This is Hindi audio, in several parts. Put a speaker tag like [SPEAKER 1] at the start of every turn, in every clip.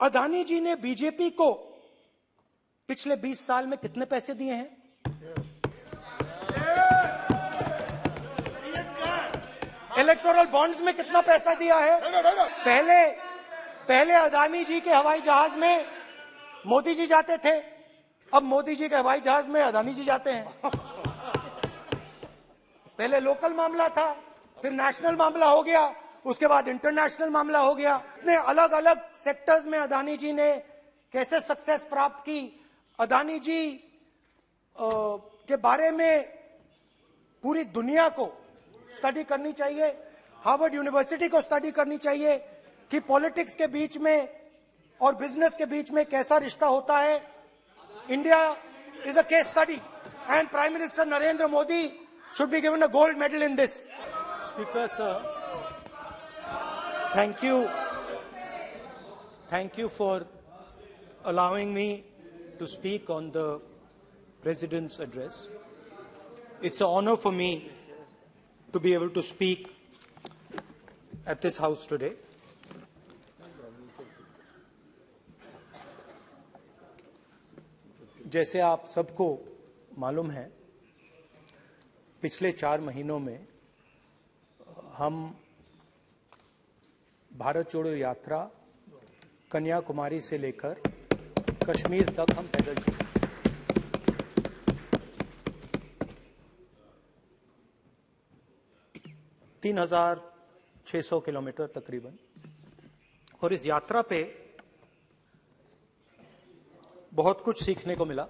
[SPEAKER 1] अदानी जी ने बीजेपी को पिछले 20 साल में कितने पैसे दिए हैं? इलेक्टोरल बॉन्ड्स में कितना पैसा दिया है? पहले अदानी जी के हवाई जहाज में मोदी जी जाते थे, अब मोदी जी के हवाई जहाज में अदानी जी जाते हैं। पहले लोकल मामला था, फिर नेशनल मामला हो गया, उसके बाद इंटरनेशनल मामला हो गया। इतने अलग अलग सेक्टर्स में अदानी जी ने कैसे सक्सेस प्राप्त की, अदानी जी के बारे में पूरी दुनिया को स्टडी करनी चाहिए। हार्वर्ड यूनिवर्सिटी को स्टडी करनी चाहिए कि पॉलिटिक्स के बीच में और बिजनेस के बीच में कैसा रिश्ता होता है। India is a case study and prime minister Narendra Modi should be given a gold medal in this. Speaker, sir, thank you for allowing me to speak on the President's address. It's an honor for me to be able to speak at this house today. जैसे आप सबको मालूम है, पिछले 4 महीनों में हम भारत जोड़ो यात्रा कन्याकुमारी से लेकर कश्मीर तक हम पैदल चले। 3,600 किलोमीटर तकरीबन। और इस यात्रा पे बहुत कुछ सीखने को मिला।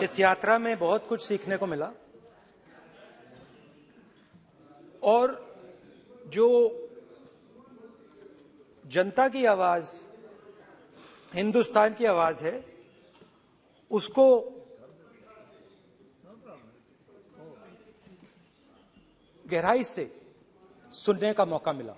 [SPEAKER 1] इस यात्रा में बहुत कुछ सीखने को मिला और जो जनता की आवाज, हिंदुस्तान की आवाज है, उसको गहराई से सुनने का मौका मिला।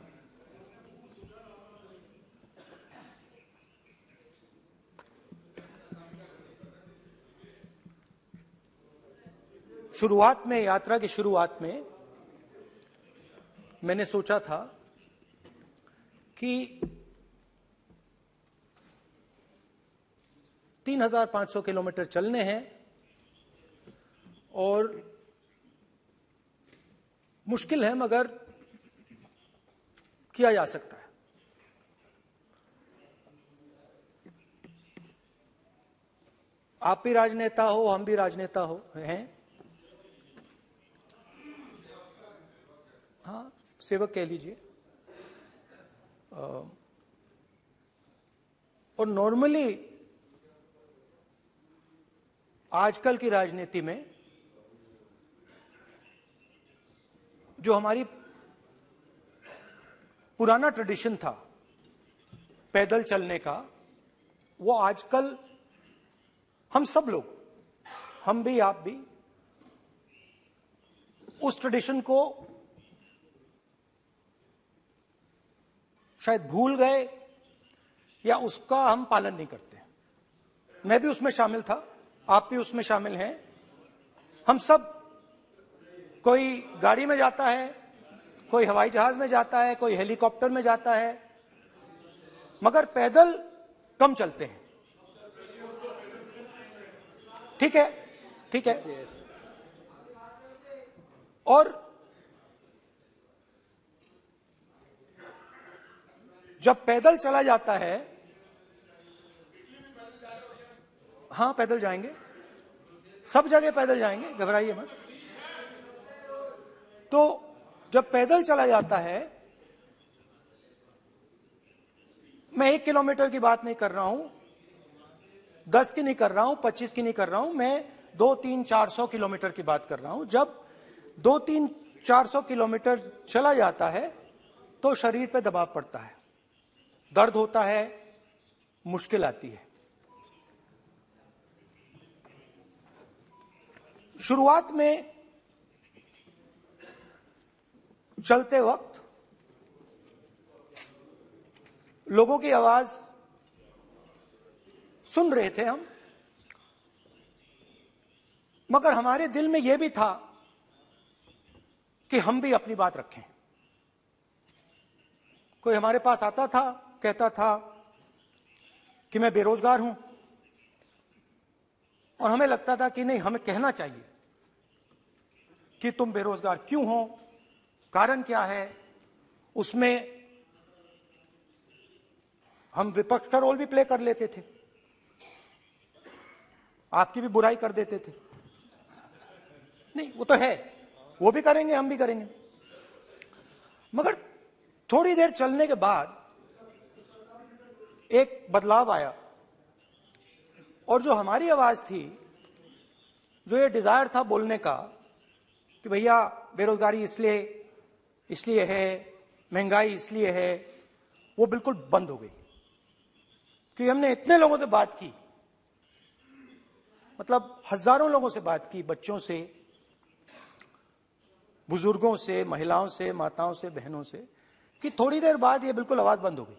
[SPEAKER 1] शुरुआत में, यात्रा की शुरुआत में मैंने सोचा था कि 3,500 किलोमीटर चलने हैं और मुश्किल है मगर किया जा सकता है। आप भी राजनेता हो, हम भी राजनेता हैं। हाँ, सेवक कह लीजिए। और नॉर्मली आजकल की राजनीति में जो हमारी पुराना ट्रेडिशन था पैदल चलने का, वो आजकल हम सब लोग, हम भी आप भी, उस ट्रेडिशन को शायद भूल गए या उसका हम पालन नहीं करते। मैं भी उसमें शामिल था, आप भी उसमें शामिल हैं। हम सब, कोई गाड़ी में जाता है, कोई हवाई जहाज में जाता है, कोई हेलीकॉप्टर में जाता है, मगर पैदल कम चलते हैं। ठीक है, ठीक है। और जब पैदल चला जाता है, हाँ पैदल जाएंगे, सब जगह पैदल जाएंगे, घबराइए मत। तो जब पैदल चला जाता है, मैं 1 किलोमीटर की बात नहीं कर रहा हूं, 10 की नहीं कर रहा हूं, 25 की नहीं कर रहा हूं, मैं 200-300-400 किलोमीटर की बात कर रहा हूं। जब 200-300-400 किलोमीटर चला जाता है तो शरीर पे दबाव पड़ता है, दर्द होता है, मुश्किल आती है। शुरुआत में चलते वक्त लोगों की आवाज सुन रहे थे हम। मगर हमारे दिल में यह भी था कि हम भी अपनी बात रखें। कोई हमारे पास आता था, कहता था कि मैं बेरोजगार हूं, और हमें लगता था कि नहीं, हमें कहना चाहिए कि तुम बेरोजगार क्यों हो, कारण क्या है। उसमें हम विपक्ष का रोल भी प्ले कर लेते थे, आपकी भी बुराई कर देते थे। नहीं, वो तो है, वो भी करेंगे, हम भी करेंगे। मगर थोड़ी देर चलने के बाद एक बदलाव आया, और जो हमारी आवाज थी, जो ये डिजायर था बोलने का कि भैया बेरोजगारी इसलिए है, महंगाई इसलिए है, वो बिल्कुल बंद हो गई। क्योंकि हमने इतने लोगों से बात की, मतलब हजारों लोगों से बात की, बच्चों से, बुजुर्गों से, महिलाओं से, माताओं से, बहनों से, कि थोड़ी देर बाद ये बिल्कुल आवाज बंद हो गई।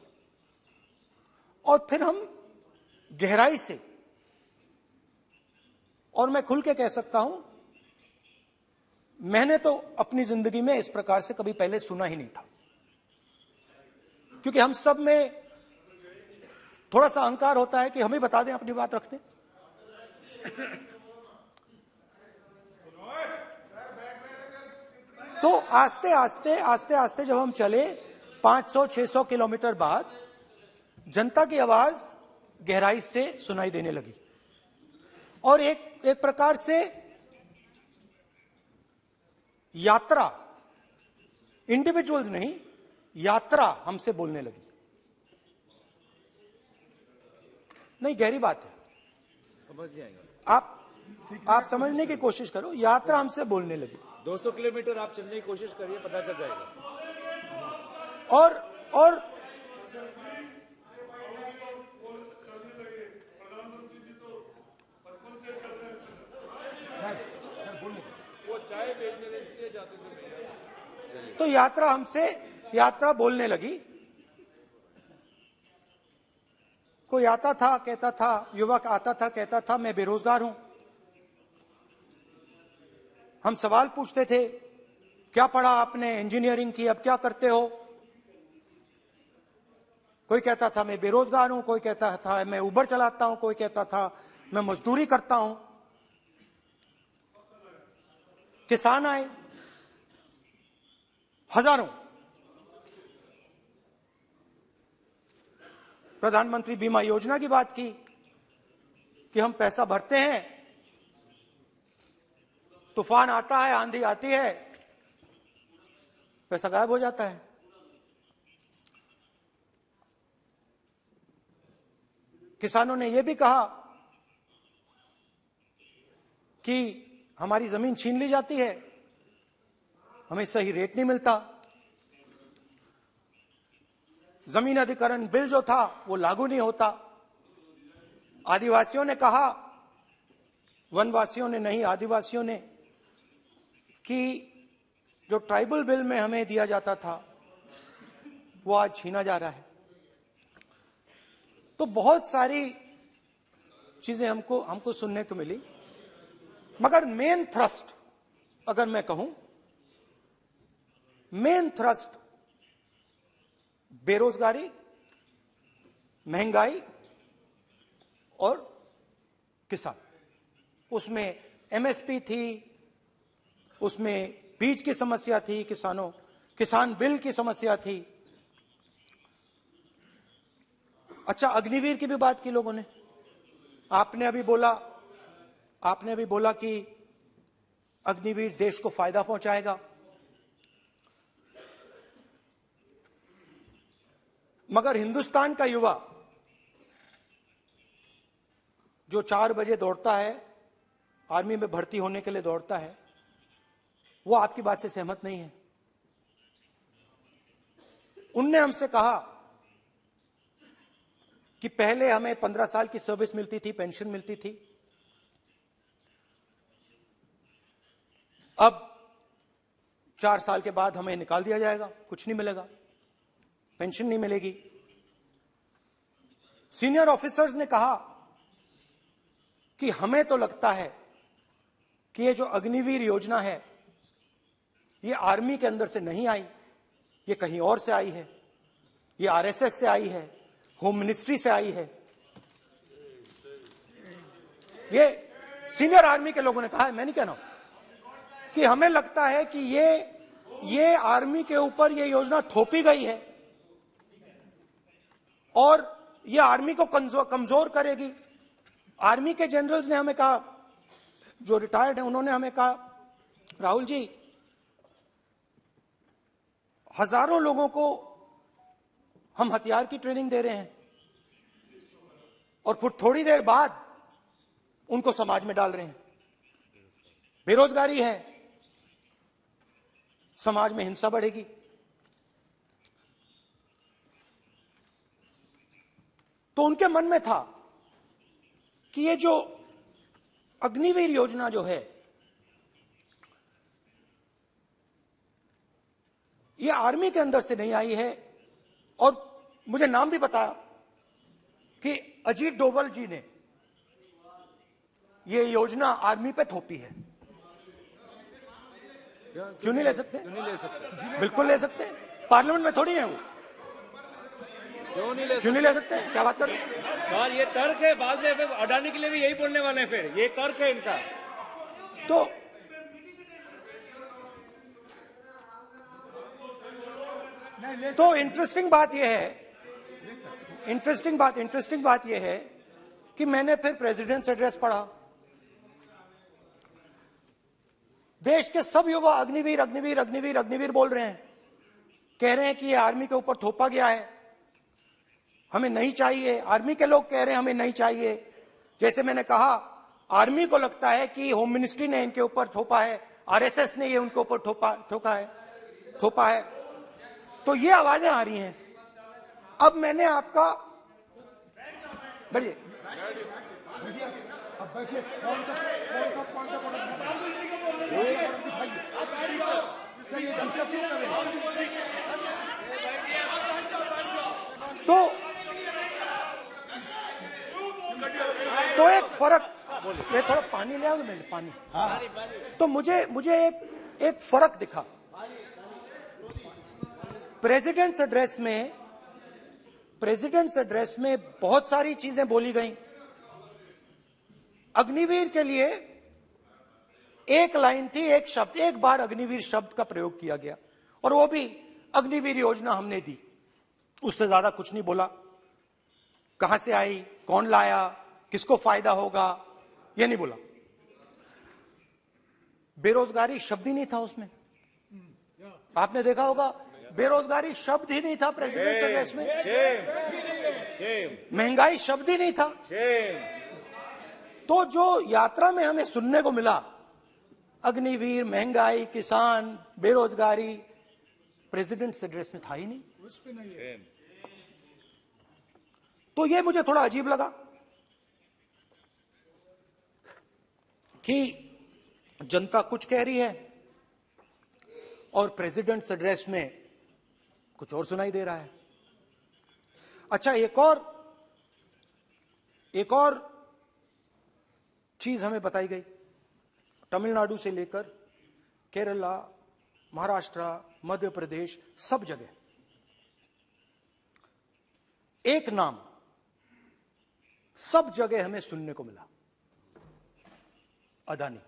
[SPEAKER 1] और फिर हम गहराई से, और मैं खुल के कह सकता हूं, मैंने तो अपनी जिंदगी में इस प्रकार से कभी पहले सुना ही नहीं था। क्योंकि हम सब में थोड़ा सा अहंकार होता है कि हम ही बता दें, अपनी बात रखते। तो आस्ते आस्ते जब हम चले 500-600 किलोमीटर बाद, जनता की आवाज गहराई से सुनाई देने लगी, और एक प्रकार से यात्रा, इंडिविजुअल्स नहीं, यात्रा हमसे बोलने लगी। नहीं, गहरी बात है,
[SPEAKER 2] समझ नहीं आएगा।
[SPEAKER 1] आप समझने की कोशिश करो। यात्रा हमसे बोलने लगी।
[SPEAKER 2] 200 किलोमीटर आप चलने की कोशिश करिए, पता चल जाएगा।
[SPEAKER 1] और
[SPEAKER 2] वो चाय बेचने इसलिए जाते थे।
[SPEAKER 1] तो यात्रा बोलने लगी। कोई आता था, कहता था, युवक आता था, कहता था मैं बेरोजगार हूं। हम सवाल पूछते थे, क्या पढ़ा आपने, इंजीनियरिंग की, अब क्या करते हो। कोई कहता था मैं बेरोजगार हूं, कोई कहता था मैं उबर चलाता हूं, कोई कहता था मैं मजदूरी करता हूं। किसान आए हजारों। प्रधानमंत्री बीमा योजना की बात की कि हम पैसा भरते हैं, तूफान आता है, आंधी आती है, पैसा गायब हो जाता है। किसानों ने यह भी कहा कि हमारी जमीन छीन ली जाती है, हमें सही रेट नहीं मिलता। जमीन अधिग्रहण बिल जो था वो लागू नहीं होता। आदिवासियों ने कहा, वनवासियों ने नहीं, आदिवासियों ने, कि जो ट्राइबल बिल में हमें दिया जाता था वो आज छीना जा रहा है। तो बहुत सारी चीजें हमको सुनने को मिली। मगर मेन थ्रस्ट, अगर मैं कहूं, मेन थ्रस्ट बेरोजगारी, महंगाई और किसान। उसमें एमएसपी थी, उसमें बीज की समस्या थी, किसान बिल की समस्या थी। अच्छा, अग्निवीर की भी बात की लोगों ने। आपने अभी बोला कि अग्निवीर देश को फायदा पहुंचाएगा। मगर हिंदुस्तान का युवा जो 4 बजे दौड़ता है, आर्मी में भर्ती होने के लिए दौड़ता है, वो आपकी बात से सहमत नहीं है। उनने हमसे कहा कि पहले हमें 15 साल की सर्विस मिलती थी, पेंशन मिलती थी, अब 4 साल के बाद हमें निकाल दिया जाएगा, कुछ नहीं मिलेगा, पेंशन नहीं मिलेगी। सीनियर ऑफिसर्स ने कहा कि हमें तो लगता है कि ये जो अग्निवीर योजना है ये आर्मी के अंदर से नहीं आई, ये कहीं और से आई है, ये आरएसएस से आई है, होम मिनिस्ट्री से आई है। ये सीनियर आर्मी के लोगों ने कहा है, मैं नहीं कह रहा हूं, कि हमें लगता है कि ये आर्मी के ऊपर ये योजना थोपी गई है और ये आर्मी को कमजोर करेगी। आर्मी के जनरल्स ने हमें कहा, जो रिटायर्ड हैं, उन्होंने हमें कहा, राहुल जी, हजारों लोगों को हम हथियार की ट्रेनिंग दे रहे हैं और फिर थोड़ी देर बाद उनको समाज में डाल रहे हैं। बेरोजगारी है, समाज में हिंसा बढ़ेगी। तो उनके मन में था कि ये जो अग्निवीर योजना जो है ये आर्मी के अंदर से नहीं आई है। और मुझे नाम भी बताया कि अजीत डोभाल जी ने ये योजना आर्मी पे थोपी है। क्यों नहीं ले सकते?
[SPEAKER 2] क्यों नहीं ले सकते?
[SPEAKER 1] बिल्कुल ले सकते हैं, पार्लियामेंट में थोड़ी है वो।
[SPEAKER 2] क्यों नहीं ले
[SPEAKER 1] सकते? क्या बात कर रहे हैं?
[SPEAKER 2] सवाल ये तर्क है, बाद में फिर अडानी के लिए भी यही बोलने वाले हैं, फिर ये तर्क है इनका।
[SPEAKER 1] तो इंटरेस्टिंग बात यह है कि मैंने फिर प्रेसिडेंट्स एड्रेस पढ़ा। देश के सब युवा अग्निवीर अग्निवीर अग्निवीर अग्निवीर बोल रहे हैं, कह रहे हैं कि ये आर्मी के ऊपर थोपा गया है, हमें नहीं चाहिए। आर्मी के लोग कह रहे हैं हमें नहीं चाहिए। जैसे मैंने कहा, आर्मी को लगता है कि होम मिनिस्ट्री ने इनके ऊपर थोपा है, आरएसएस ने ये उनके ऊपर थोपा है। तो ये आवाजें आ रही हैं। अब मैंने आपका बढ़िए तो एक फर्क, ये थोड़ा पानी ले आओगे? मैंने पानी, तो मुझे एक फर्क दिखा। प्रेसिडेंट्स एड्रेस में बहुत सारी चीजें बोली गई। अग्निवीर के लिए एक लाइन थी, एक शब्द, एक बार अग्निवीर शब्द का प्रयोग किया गया और वो भी अग्निवीर योजना हमने दी, उससे ज्यादा कुछ नहीं बोला। कहां से आई, कौन लाया, किसको फायदा होगा, ये नहीं बोला। बेरोजगारी शब्द ही नहीं था उसमें। आपने देखा होगा, बेरोजगारी शब्द ही नहीं था प्रेसिडेंट एड्रेस में। महंगाई शब्द ही नहीं था। तो जो यात्रा में हमें सुनने को मिला, अग्निवीर, महंगाई, किसान, बेरोजगारी, प्रेसिडेंट एड्रेस में था ही नहीं। तो ये मुझे थोड़ा अजीब लगा कि जनता कुछ कह रही है और प्रेसिडेंट एड्रेस में कुछ और सुनाई दे रहा है। अच्छा, एक और चीज हमें बताई गई। तमिलनाडु से लेकर केरला, महाराष्ट्र, मध्य प्रदेश, सब जगह एक नाम सब जगह हमें सुनने को मिला, अदानी।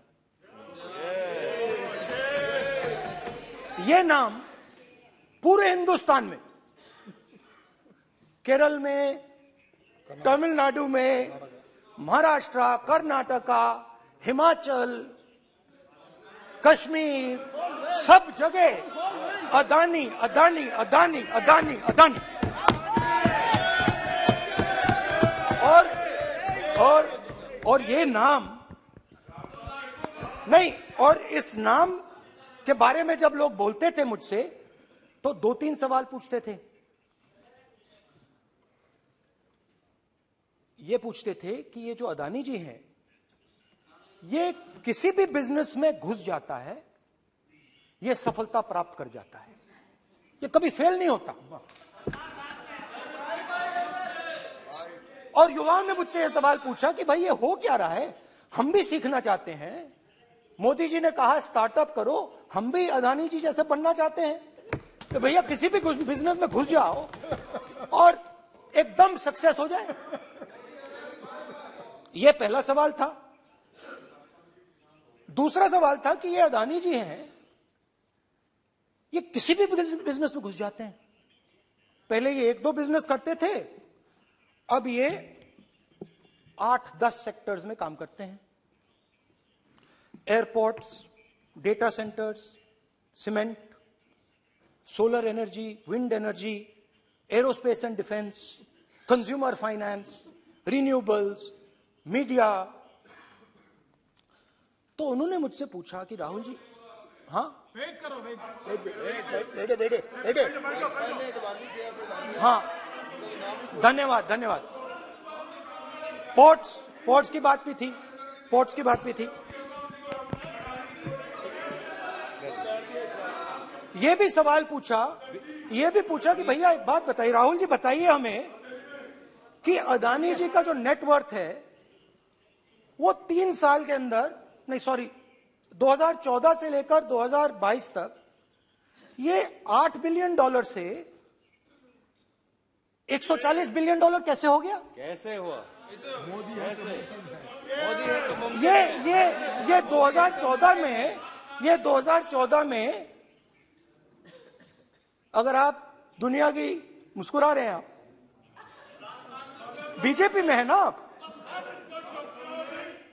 [SPEAKER 1] यह नाम पूरे हिंदुस्तान में, केरल में, तमिलनाडु में, महाराष्ट्र, कर्नाटका, हिमाचल, कश्मीर, सब जगह अदानी अदानी अदानी अदानी अदानी। और ये नाम नहीं, और इस नाम के बारे में जब लोग बोलते थे मुझसे तो 2-3 सवाल पूछते थे। ये पूछते थे कि ये जो अदानी जी हैं, ये किसी भी बिजनेस में घुस जाता है, ये सफलता प्राप्त कर जाता है, ये कभी फेल नहीं होता। और युवाओं ने मुझसे यह सवाल पूछा कि भाई ये हो क्या रहा है, हम भी सीखना चाहते हैं, मोदी जी ने कहा स्टार्टअप करो, हम भी अदानी जी जैसे बनना चाहते हैं। तो भैया किसी भी बिजनेस में घुस जाओ और एकदम सक्सेस हो जाए। यह पहला सवाल था। दूसरा सवाल था कि ये अदानी जी हैं, ये किसी भी बिजनेस में घुस जाते हैं। पहले ये 1-2 बिजनेस करते थे, अब ये 8-10 सेक्टर्स में काम करते हैं। Airports, data centres, cement, solar energy, wind energy, aerospace and defence, consumer finance, renewables, media. तो उन्होंने मुझसे पूछा कि राहुल जी, हाँ
[SPEAKER 3] वेट करो,
[SPEAKER 1] हाँ, धन्यवाद। पोर्ट्स की बात भी थी, ये भी सवाल पूछा, कि भैया एक बात बताइए, राहुल जी बताइए हमें कि अदानी जी का जो नेटवर्थ है वो 3 साल के अंदर, नहीं सॉरी, 2014 से लेकर 2022 तक ये $8 बिलियन से $140 बिलियन कैसे हो गया?
[SPEAKER 2] कैसे हुआ? मोदी है तो मुमकिन
[SPEAKER 1] ये 2014 में अगर आप दुनिया की, मुस्कुरा रहे हैं आप, बीजेपी में है ना आप,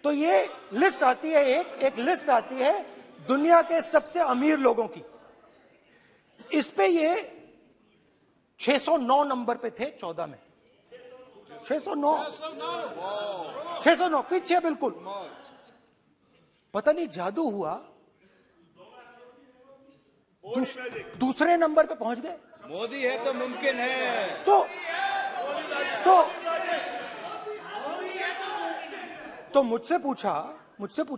[SPEAKER 1] तो ये लिस्ट आती है, एक लिस्ट आती है दुनिया के सबसे अमीर लोगों की। इस पे ये 609 नंबर पे थे 14 में। 609 पीछे बिल्कुल। पता नहीं जादू हुआ, दूसरे नंबर पे पहुंच गए।
[SPEAKER 2] मोदी है तो मुमकिन है।
[SPEAKER 1] तो मुझसे पूछा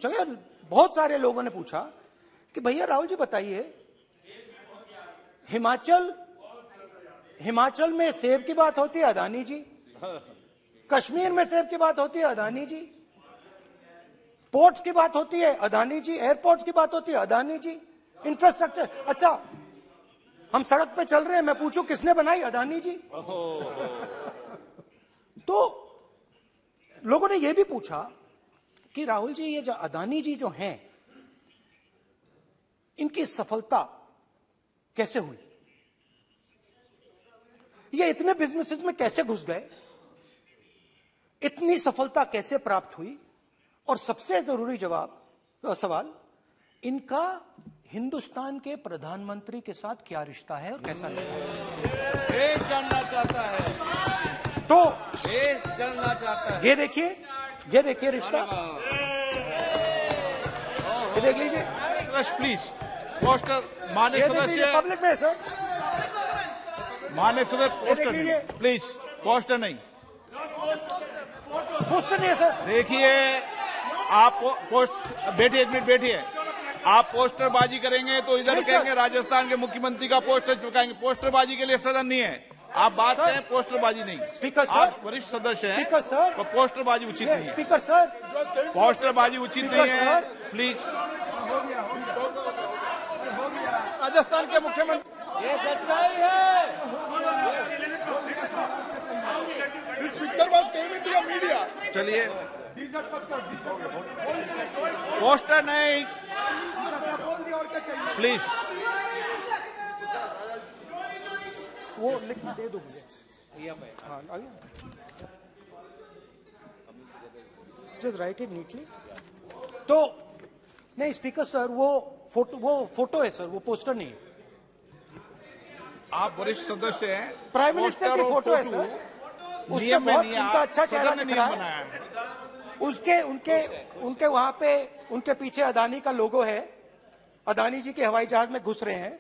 [SPEAKER 1] यार, बहुत सारे लोगों ने पूछा कि भैया राहुल जी बताइए, हिमाचल में सेब की बात होती है, अदानी जी। कश्मीर में सेब की बात होती है, अदानी जी। पोर्ट्स की बात होती है, अदानी जी। एयरपोर्ट्स की बात होती है, अदानी जी। इंफ्रास्ट्रक्चर, अच्छा हम सड़क पे चल रहे हैं, मैं पूछूं किसने बनाई? अदानी जी। तो लोगों ने यह भी पूछा कि राहुल जी, ये जो अदानी जी जो हैं, इनकी सफलता कैसे हुई? ये इतने बिजनेसेस में कैसे घुस गए? इतनी सफलता कैसे प्राप्त हुई? और सबसे जरूरी सवाल, इनका हिंदुस्तान के प्रधानमंत्री के साथ क्या रिश्ता है और कैसा रिश्ता है?
[SPEAKER 2] देश जानना चाहता है,
[SPEAKER 1] तो
[SPEAKER 2] देश जानना चाहता है।
[SPEAKER 1] ये देखिए रिश्ता, ये देख लीजिए।
[SPEAKER 3] प्लीज पोस्टर, माननीय सदस्य,
[SPEAKER 1] पब्लिक में सर,
[SPEAKER 3] माननीय सदस्य, पोस्टर
[SPEAKER 1] लीजिए।
[SPEAKER 3] नहीं, प्लीज पोस्टर नहीं।
[SPEAKER 1] पोस्टर नहीं है सर।
[SPEAKER 3] देखिए, आप बैठिए, 1 मिनट बैठिए। आप पोस्टरबाजी करेंगे तो इधर
[SPEAKER 1] नहीं सर।
[SPEAKER 3] कहेंगे राजस्थान के मुख्यमंत्री का पोस्टर चिपकाएंगे। पोस्टरबाजी के लिए सदन नहीं है। आप बात करें, पोस्टरबाजी नहीं।
[SPEAKER 1] स्पीकर सर,
[SPEAKER 3] आप वरिष्ठ सदस्य हैं,
[SPEAKER 1] स्पीकर सर,
[SPEAKER 3] तो पोस्टरबाजी उचित नहीं है।
[SPEAKER 1] स्पीकर सर,
[SPEAKER 3] पोस्टरबाजी उचित नहीं है, प्लीज। राजस्थान के मुख्यमंत्री,
[SPEAKER 2] ये सच्चाई है।
[SPEAKER 3] This picture was came into the media. चलिए, पोस्टर नहीं, प्लीज।
[SPEAKER 1] वो लिख दे दो मुझे। हाँ, आ गया। Just right it neatly. तो नहीं स्पीकर सर, वो फोटो है सर, वो पोस्टर नहीं है।
[SPEAKER 3] आप वरिष्ठ सदस्य हैं,
[SPEAKER 1] प्राइम मिनिस्टर की
[SPEAKER 3] पोस्टर और
[SPEAKER 1] फोटो है सर, उसमें
[SPEAKER 3] नियम में
[SPEAKER 1] बहुत
[SPEAKER 3] नहीं है।
[SPEAKER 1] उनका अच्छा चेहरा
[SPEAKER 3] सदन ने
[SPEAKER 1] दिख
[SPEAKER 3] नियम
[SPEAKER 1] रहा है।
[SPEAKER 3] बनाया है।
[SPEAKER 1] उनके वहां पे, उनके पीछे अदानी का लोगो है। अदानी जी के हवाई जहाज में घुस रहे हैं।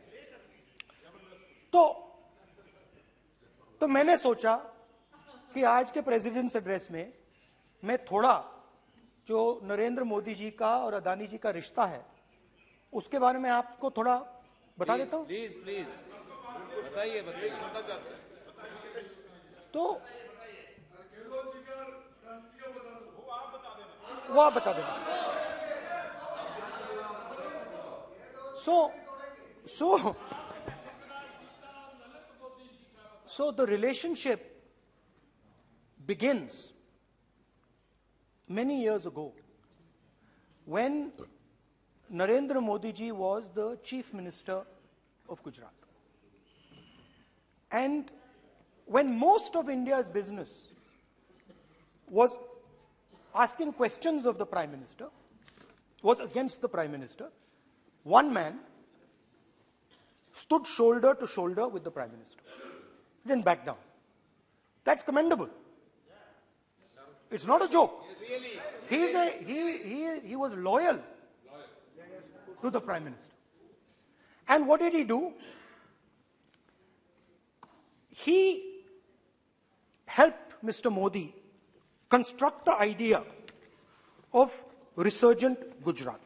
[SPEAKER 1] तो मैंने सोचा कि आज के प्रेसिडेंट्स एड्रेस में मैं थोड़ा जो नरेंद्र मोदी जी का और अदानी जी का रिश्ता है उसके बारे में आपको थोड़ा बता देता हूं।
[SPEAKER 2] प्लीज बताइए।
[SPEAKER 1] तो वो आप बता देना। So the relationship begins many years ago when Narendra Modi ji was the Chief Minister of Gujarat. And when most of India's business was asking questions of the Prime Minister, was against the Prime Minister, one man stood shoulder to shoulder with the Prime Minister. He didn't back down. That's commendable. It's not a joke. He was loyal to the Prime Minister. And what did he do? He helped Mr. Modi construct the idea of resurgent Gujarat.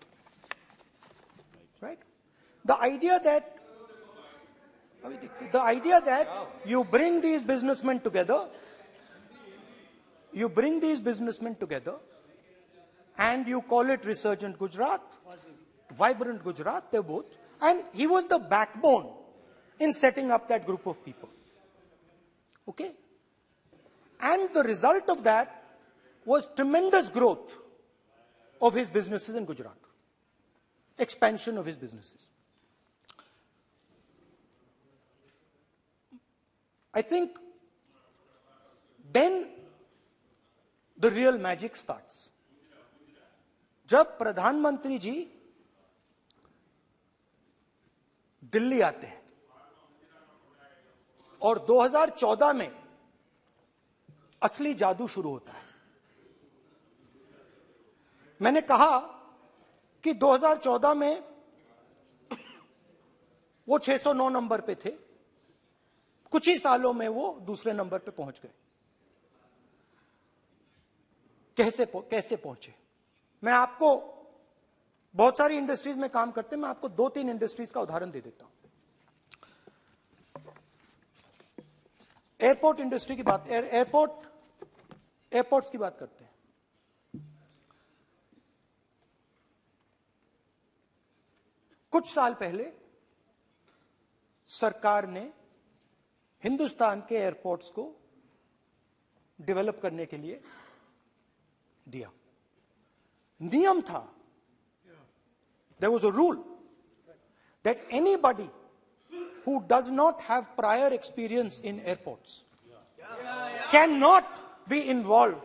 [SPEAKER 1] Right? The idea that you bring these businessmen together, and you call it resurgent Gujarat, vibrant Gujarat, they're both. And he was the backbone in setting up that group of people. Okay? And the result of that was tremendous growth of his businesses in Gujarat. Expansion of his businesses. I think then the real magic starts. जब प्रधानमंत्री जी दिल्ली आते हैं और 2014 में असली जादू शुरू होता है। मैंने कहा कि 2014 में वो 609 नंबर पे थे, कुछ ही सालों में वो दूसरे नंबर पे पहुंच गए। कैसे पहुंचे? मैं आपको, बहुत सारी इंडस्ट्रीज में काम करते हैं, मैं आपको 2-3 इंडस्ट्रीज का उदाहरण दे देता हूं। एयरपोर्ट इंडस्ट्री की बात, एयरपोर्ट्स की बात करते हैं। कुछ साल पहले सरकार ने हिंदुस्तान के एयरपोर्ट्स को डेवलप करने के लिए दिया। नियम था, there was a rule that anybody who does not have prior experience in airports cannot be involved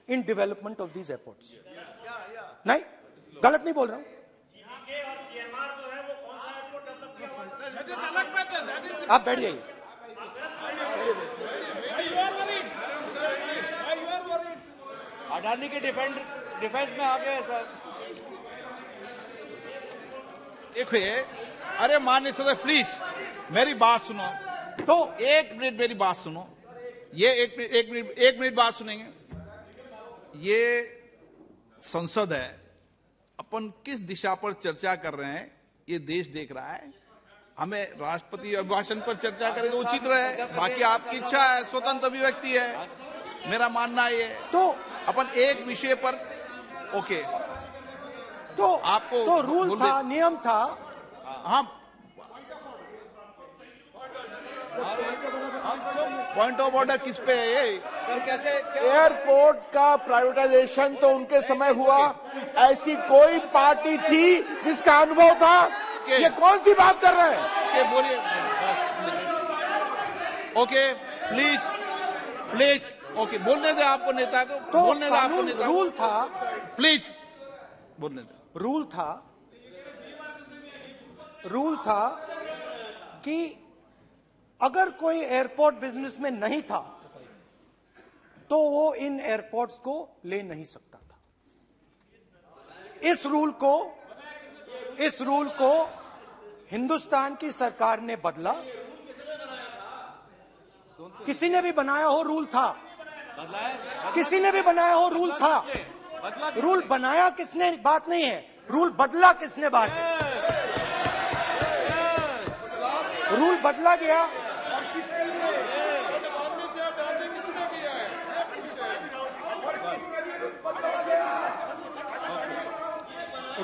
[SPEAKER 1] in development of these airports. नहीं, गलत नहीं बोल रहा हूं। आप बैठ जाइए।
[SPEAKER 2] अडानी के डिफेंस में आ गए सर।
[SPEAKER 3] देखिए, अरे माननीय सदस्य प्लीज मेरी बात सुनो। तो 1 मिनट मेरी बात सुनो। ये एक मिनट बात सुनेंगे। ये संसद है, अपन किस दिशा पर चर्चा कर रहे हैं ये देश देख रहा है। हमें राष्ट्रपति अभिभाषण पर चर्चा करें तो उचित रहे, बाकी आपकी इच्छा है, स्वतंत्र अभिव्यक्ति है। मेरा मानना ये तो अपन एक विषय पर ओके, तो आपको
[SPEAKER 1] तो रूल था, नियम था।
[SPEAKER 3] हाँ, पॉइंट ऑफ ऑर्डर किस पे है ये?
[SPEAKER 2] सर कैसे
[SPEAKER 4] एयरपोर्ट का प्राइवेटाइजेशन तो उनके समय हुआ, ऐसी कोई पार्टी थी जिसका अनुभव था? ये कौन सी बात कर रहे हैं?
[SPEAKER 3] बोलिए। ओके प्लीज प्लीज, ओके बोलने दे आपको नेता को,
[SPEAKER 1] तो
[SPEAKER 3] बोलने दे आपको नेता को।
[SPEAKER 1] रूल था,
[SPEAKER 3] प्लीज बोलने दे।
[SPEAKER 1] रूल था कि अगर कोई एयरपोर्ट बिजनेस में नहीं था तो वो इन एयरपोर्ट्स को ले नहीं सकता था। इस रूल को हिंदुस्तान की सरकार ने बदला। किसी ने भी बनाया हो रूल था, किसी ने भी बनाया हो रूल था। रूल बनाया किसने बात नहीं है, रूल बदला किसने बात है। रूल बदला गया,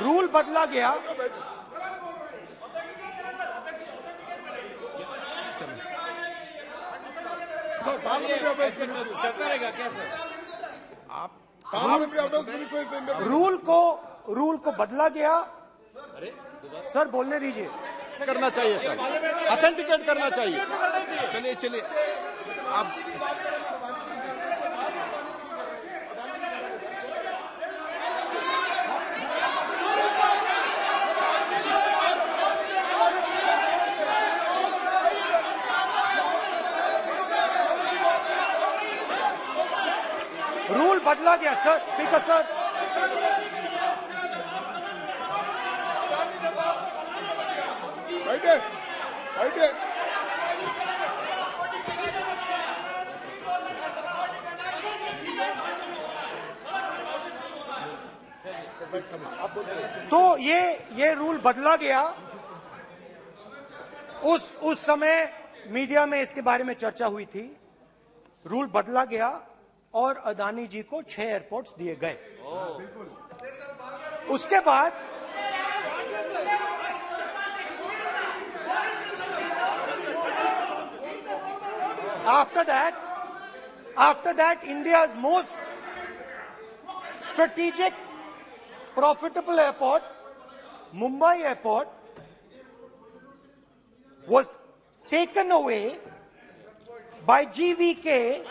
[SPEAKER 1] रूल बदला गया
[SPEAKER 2] चलता रहेगा क्या सर?
[SPEAKER 1] रूल को बदला गया। सर बोलने दीजिए।
[SPEAKER 4] करना चाहिए सर, ऑथेंटिकेट करना चाहिए।
[SPEAKER 3] चलिए चलिए आप
[SPEAKER 1] रूल बदला गया सर, स्पीकर सर।
[SPEAKER 4] बैठे बैठे
[SPEAKER 1] तो ये रूल बदला गया। उस समय मीडिया में इसके बारे में चर्चा हुई थी। रूल बदला गया और अदानी जी को 6 एयरपोर्ट्स दिए गए। उसके बाद after that India's most strategic profitable airport, Mumbai airport, was taken away by GVK,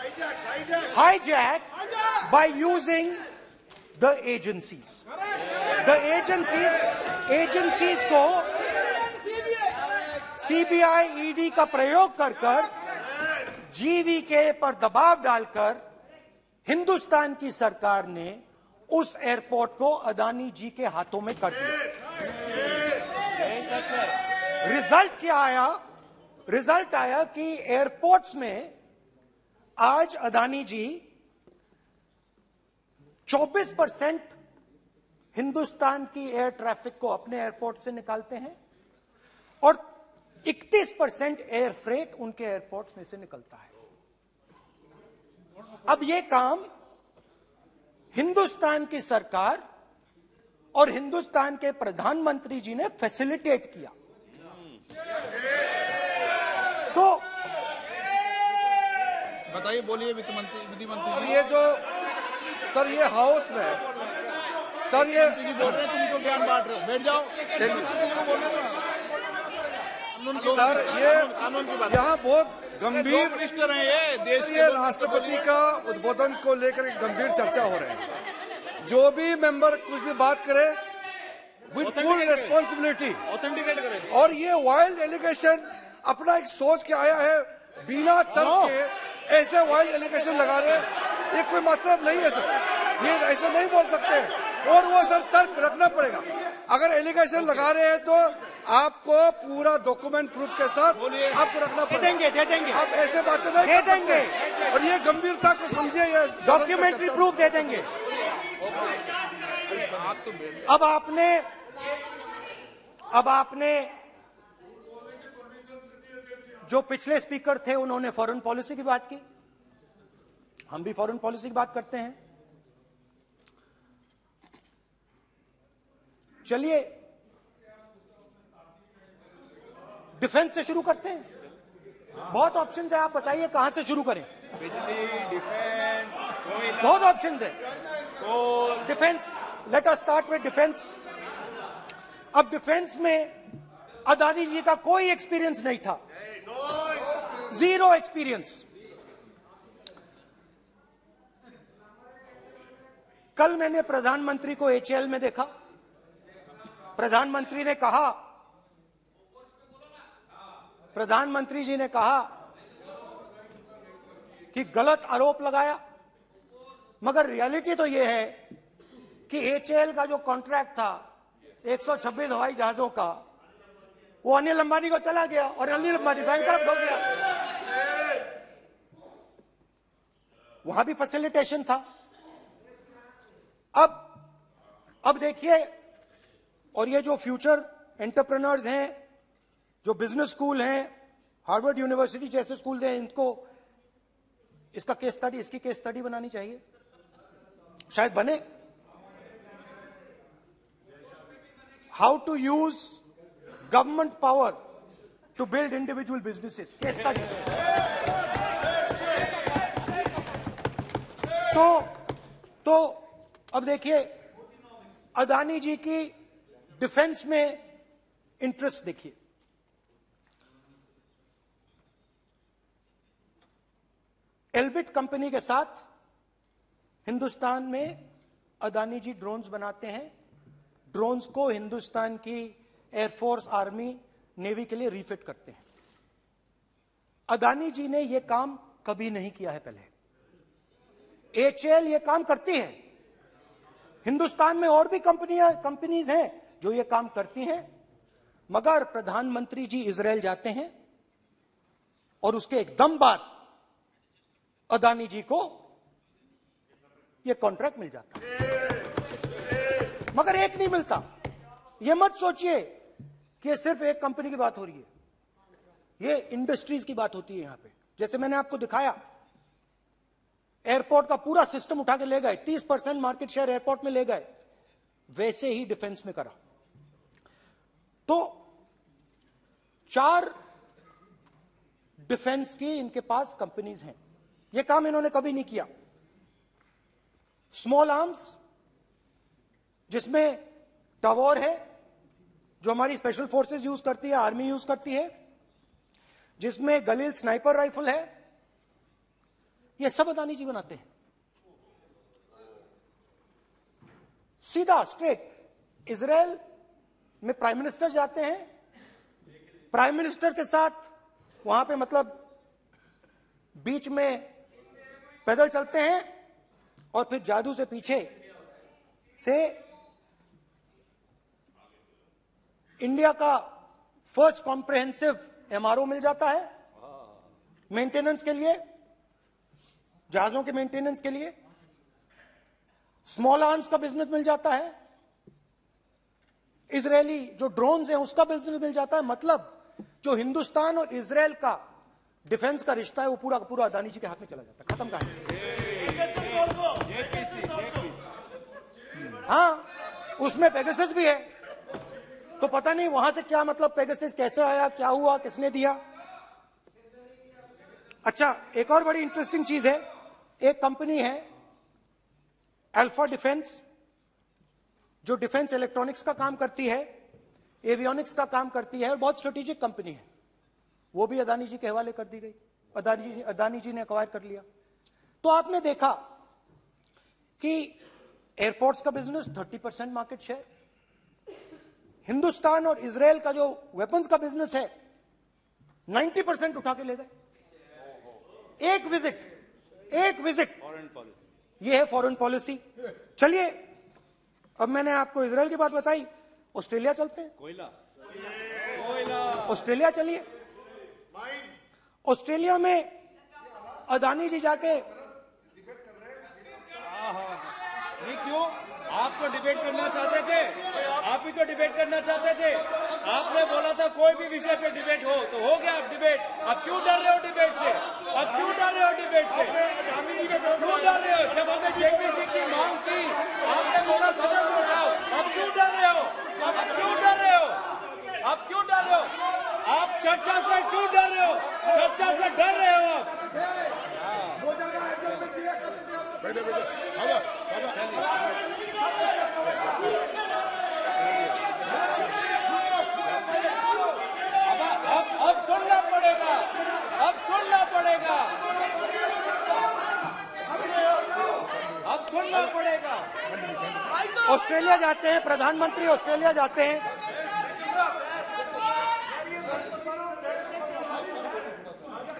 [SPEAKER 1] hijacked by using the agencies. The agencies को CBI, ED का प्रयोग कर GVK पर दबाव डालकर हिंदुस्तान की सरकार ने उस एयरपोर्ट को अदानी जी के हाथों में कर दिया। रिजल्ट क्या आया? रिजल्ट आया कि एयरपोर्ट्स में आज अदानी जी 24% हिंदुस्तान की एयर ट्रैफिक को अपने एयरपोर्ट से निकालते हैं और 31% एयर फ्रेट उनके एयरपोर्ट्स में से निकलता है। अब यह काम हिंदुस्तान की सरकार और हिंदुस्तान के प्रधानमंत्री जी ने फैसिलिटेट किया। तो
[SPEAKER 3] बताइए, बोलिए विधि मंत्री।
[SPEAKER 5] और ये जो सर ये हाउस में सर ये
[SPEAKER 3] बोल रहे हैं, तुम तो ज्ञान बांट रहे हो, बैठ जाओ।
[SPEAKER 5] सर ये यहाँ बहुत गंभीर
[SPEAKER 3] मिनिस्टर हैं ये देश
[SPEAKER 5] ये राष्ट्रपति का उद्बोधन को लेकर एक गंभीर चर्चा हो रही है। जो भी मेंबर कुछ भी बात करे विद फुल रिस्पॉन्सिबिलिटी
[SPEAKER 2] ऑथेंटिकेट करें।
[SPEAKER 5] और ये वाइल्ड एलिगेशन अपना एक सोच के आया है, बिना तर्क के ऐसे वाइल्ड एलिगेशन लगा रहे, ये कोई मतलब नहीं है सर। ये ऐसे नहीं बोल सकते और वो सर तर्क रखना पड़ेगा। अगर एलिगेशन लगा रहे हैं तो आपको पूरा डॉक्यूमेंट प्रूफ के साथ आपको रखना पड़ेगा।
[SPEAKER 1] दे देंगे
[SPEAKER 5] आप ऐसे बातें नहीं
[SPEAKER 1] दे
[SPEAKER 5] कर सकते।
[SPEAKER 1] देंगे।
[SPEAKER 5] और ये गंभीरता को समझिए, ये
[SPEAKER 1] डॉक्यूमेंट्री प्रूफ दे देंगे। अब आपने जो पिछले स्पीकर थे उन्होंने फॉरेन पॉलिसी की बात की, हम भी फॉरेन पॉलिसी की बात करते हैं। चलिए डिफेंस से शुरू करते हैं। बहुत ऑप्शंस है, आप बताइए कहां से शुरू करें।
[SPEAKER 2] बिजली, डिफेंस,
[SPEAKER 1] बहुत ऑप्शंस है। Defence, let us start with defence. अब डिफेंस में अदानी जी का कोई एक्सपीरियंस नहीं था, जीरो एक्सपीरियंस। कल मैंने प्रधानमंत्री को HAL में देखा। प्रधानमंत्री जी ने कहा कि गलत आरोप लगाया, मगर रियलिटी तो यह है कि HAL का जो कॉन्ट्रैक्ट था 126 हवाई जहाजों का, वो अनिल अंबानी को चला गया और अनिल अंबानी बैंकरप्ट हो गया। वहां भी फैसिलिटेशन था। अब देखिए, और ये जो फ्यूचर एंटरप्रेन्योर्स हैं, जो बिजनेस स्कूल हैं, हार्वर्ड यूनिवर्सिटी जैसे स्कूल हैं, इनको इसका केस स्टडी, इसकी केस स्टडी बनानी चाहिए, शायद बने। How to use government power to build individual businesses, case study. तो अब देखिए, अदानी जी की डिफेंस में इंटरेस्ट देखिए। एल्बिट कंपनी के साथ हिंदुस्तान में अदानी जी ड्रोन्स बनाते हैं। ड्रोन्स को हिंदुस्तान की एयरफोर्स, आर्मी, नेवी के लिए रिफिट करते हैं। अदानी जी ने यह काम कभी नहीं किया है पहले। एचएएल ये काम करती है। हिंदुस्तान में और भी कंपनीज हैं जो ये काम करती हैं, मगर प्रधानमंत्री जी इजरायल जाते हैं और उसके एकदम बाद अदानी जी को ये कॉन्ट्रैक्ट मिल जाता है। मगर एक नहीं मिलता। ये मत सोचिए कि ये सिर्फ एक कंपनी की बात हो रही है, ये इंडस्ट्रीज की बात होती है यहां पे। जैसे मैंने आपको दिखाया, एयरपोर्ट का पूरा सिस्टम उठा के ले गए, 30% मार्केट शेयर एयरपोर्ट में ले गए, वैसे ही डिफेंस में करा। तो 4 डिफेंस की इनके पास कंपनीज हैं। यह काम इन्होंने कभी नहीं किया। स्मॉल आर्म्स, जिसमें टवॉर है जो हमारी स्पेशल फोर्सेस यूज करती है, आर्मी यूज करती है, जिसमें गलील स्नाइपर राइफल है, ये सब अदानी जी बनाते हैं। सीधा स्ट्रेट इजरायल में प्राइम मिनिस्टर जाते हैं, प्राइम मिनिस्टर के साथ वहां पे मतलब बीच में पैदल चलते हैं और फिर जादू से पीछे से इंडिया का फर्स्ट कॉम्प्रिहेंसिव एमआरओ मिल जाता है मेंटेनेंस के लिए, जहाजों के मेंटेनेंस के लिए। स्मॉल आर्म्स का बिजनेस मिल जाता है, इजरायली जो ड्रोन्स हैं उसका बिजनेस मिल जाता है। मतलब जो हिंदुस्तान और इजरायल का डिफेंस का रिश्ता है वो पूरा का पूरा अदानी जी के हाथ में चला जाता है। खत्म कहानी। हाँ, उसमें पेगासस भी है, तो पता नहीं वहां से क्या मतलब पेगासस कैसे आया, क्या हुआ, किसने दिया। अच्छा, एक और बड़ी इंटरेस्टिंग चीज है, एक कंपनी है अल्फा डिफेंस, जो डिफेंस इलेक्ट्रॉनिक्स का काम करती है, एवियोनिक्स का काम करती है, और बहुत स्ट्रेटेजिक कंपनी है। वो भी अदानी जी के हवाले कर दी गई, अदानी जी ने एक्वायर कर लिया। तो आपने देखा कि एयरपोर्ट्स का बिजनेस 30% मार्केट शेयर, हिंदुस्तान और इजरायल का जो वेपन्स का बिजनेस है 90% उठा के ले गए। एक विजिट
[SPEAKER 2] फॉरेन पॉलिसी,
[SPEAKER 1] ये है फॉरेन पॉलिसी। चलिए, अब मैंने आपको इजरायल की बात बताई, ऑस्ट्रेलिया चलते हैं।
[SPEAKER 2] कोयला,
[SPEAKER 1] ऑस्ट्रेलिया चलिए। ऑस्ट्रेलिया में अदानी जी जाके,
[SPEAKER 2] नहीं क्यों? आप तो डिबेट करना चाहते थे, आप ही तो डिबेट करना चाहते थे। आपने बोला था कोई भी विषय पे डिबेट हो, तो हो गया अब डिबेट। अब क्यों डर रहे हो डिबेट से? अब क्यों डर रहे हो डिबेट से? क्यों डर रहे हो? जब हमने जेपीसी की मांग की, आपने बोला सदन में उठाओ। अब क्यों डर रहे हो? अब क्यों डर रहे हो? अब क्यों डर रहे हो? आप चर्चा से क्यों डर रहे हो? चर्चा से डर रहे हो आप? अब सुनना पड़ेगा, अब सुनना पड़ेगा, अब सुनना पड़ेगा।
[SPEAKER 1] ऑस्ट्रेलिया जाते हैं, प्रधानमंत्री ऑस्ट्रेलिया जाते हैं।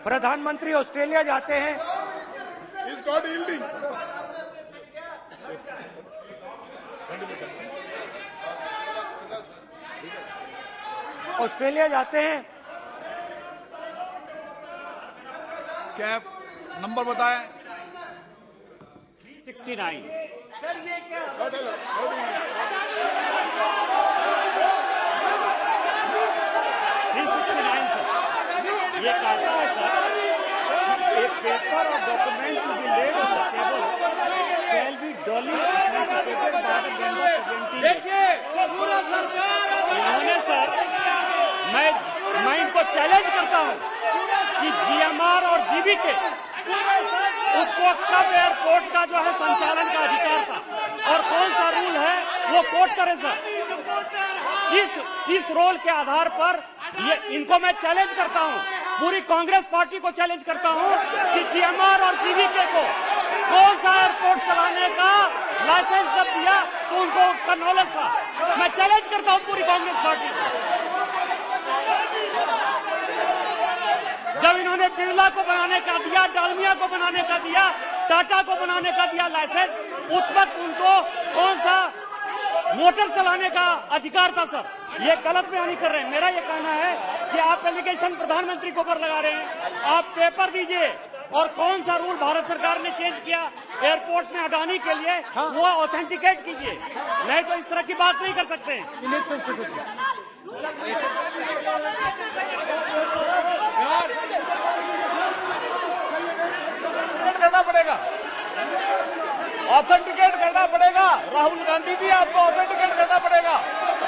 [SPEAKER 1] प्रधानमंत्री ऑस्ट्रेलिया जाते हैं।
[SPEAKER 4] He's got yielding.
[SPEAKER 1] ऑस्ट्रेलिया जाते हैं।
[SPEAKER 3] कैब नंबर बताएं।
[SPEAKER 6] 369। ये कहता है सर, एक पेपर और document to be laid on the table shall be duly authenticated by the member presenting.
[SPEAKER 2] देखिए पूरा सरकार,
[SPEAKER 6] इन्होंने सर, मैं इनको चैलेंज करता हूं कि जीएमआर और जीबी के उसको कब एयरपोर्ट का जो है संचालन का अधिकार था और कौन सा रूल है वो कोर्ट करे सर। किस रोल के आधार पर ये इनको मैं चैलेंज करता हूं, पूरी कांग्रेस पार्टी को चैलेंज करता हूं कि जीएमआर और जीवीके को कौन सा एयरपोर्ट चलाने का लाइसेंस जब दिया तो उनको उसका नॉलेज था। मैं चैलेंज करता हूं पूरी कांग्रेस पार्टी को। जब इन्होंने बिरला को बनाने का दिया, डालमिया को बनाने का दिया, टाटा को बनाने का दिया लाइसेंस, उस वक्त उनको कौन सा मोटर चलाने का अधिकार था सर। ये गलत बयानी कर रहे हैं। मेरा ये कहना है कि आप एलिगेशन प्रधानमंत्री को ऊपर लगा रहे हैं, आप पेपर दीजिए और कौन सा रूल भारत सरकार ने चेंज किया एयरपोर्ट में अडानी के लिए वो ऑथेंटिकेट कीजिए, नहीं तो इस तरह की बात नहीं कर सकते हैं।
[SPEAKER 2] करना पड़ेगा, ऑथेंटिकेट करना पड़ेगा। राहुल गांधी जी आपको ऑथेंटिकेट करना पड़ेगा।